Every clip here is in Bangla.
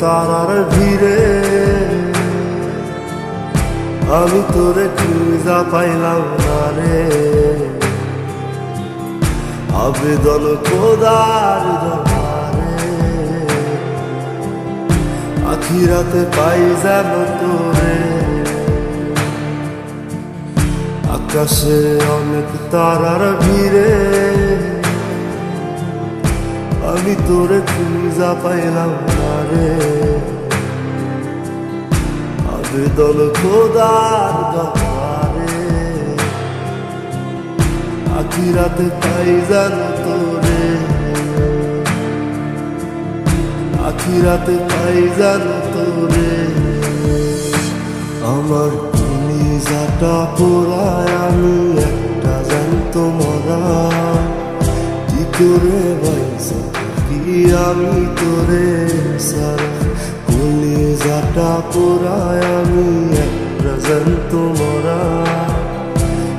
তারার ভিড়ে আমি তোরে খুঁজা পাইলাম না রে। আবেদন খোদার দরবারে আখিরাতে পাই যেন তোরে। আকাশে অনেক তারার ভিড়ে আমি তোরে খুঁজা পাইলাম না রে। আবেদন খোদার দরবারে আখিরাতে পাই যেন তোরে। আখিরাতে পাই যেন তোরে। আমার কলিজাটা পোড়ায় আমি একটা জ্যান্ত মরা। কি করে বাইসা কি আমি তোরে সারা। কলিজাটা পোড়ায় আমি একটা জ্যান্ত মরা।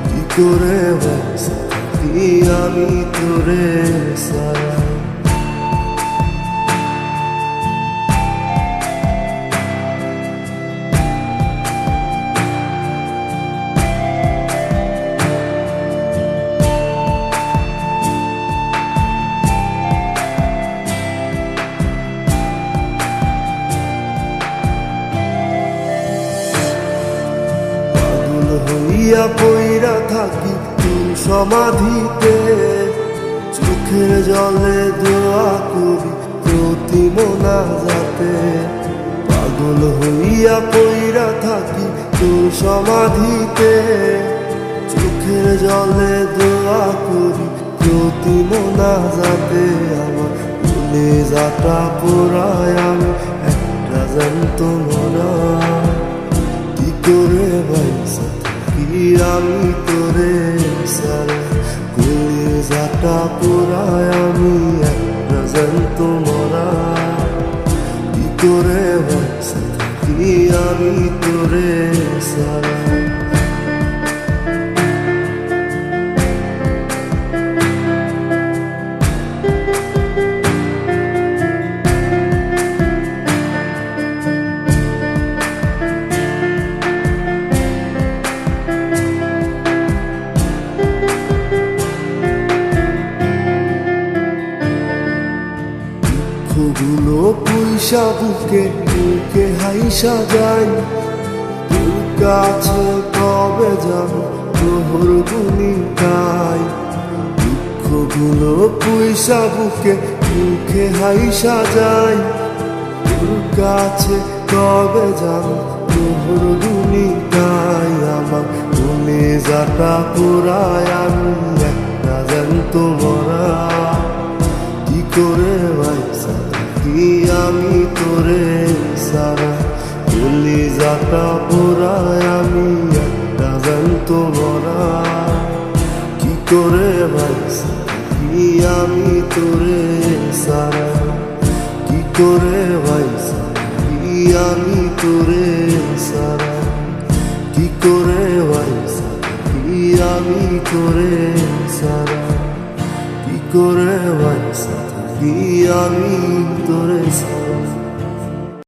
কি করে বাইসা কি আমি তোরে সারা। হইয়া পইরা থাকি তোর সমাধিতে। চোখের জলে দোয়া করি প্রতি মোনাজাতে। পাগল হইয়া পইরা থাকি তোর সমাধিতে। চোখের জলে দোয়া করি প্রতি মোনাজাতে। আমার কলিজাটা পোড়ায় আমি একটা জ্যান্ত মরা। কি করে বাইসা কি আমি তোরে সারা। কলিজাটা পোড়ায় আমি একটা জ্যান্ত মরা। কি করে বাইসা কি আমি তোরে সারা। গুলো পয়সা বুকে বুকে হাইসা যাই। তোর কাছে কবে যাব তোর গুনি গাই। দুঃখগুলো পয়সা বুকে বুকে হাইসা যাই। তোর কাছে কবে যাব তোর গুনি গাই। আমার কলিজাটা পোড়ায় আমি একটা জ্যান্ত মরা। কি করে বাইসা কি আমি তোরে সারা। কলিজাটা পোড়ায় আমি একটা জ্যান্ত মরা। কি করে বাইসা কি আমি তোরে সারা। কি করে বাইসা কি আমি তোরে সারা। কি করে বাইসা কি আমি তোরে সারা। কি করে বাইসা কি আমি তোরে সারা।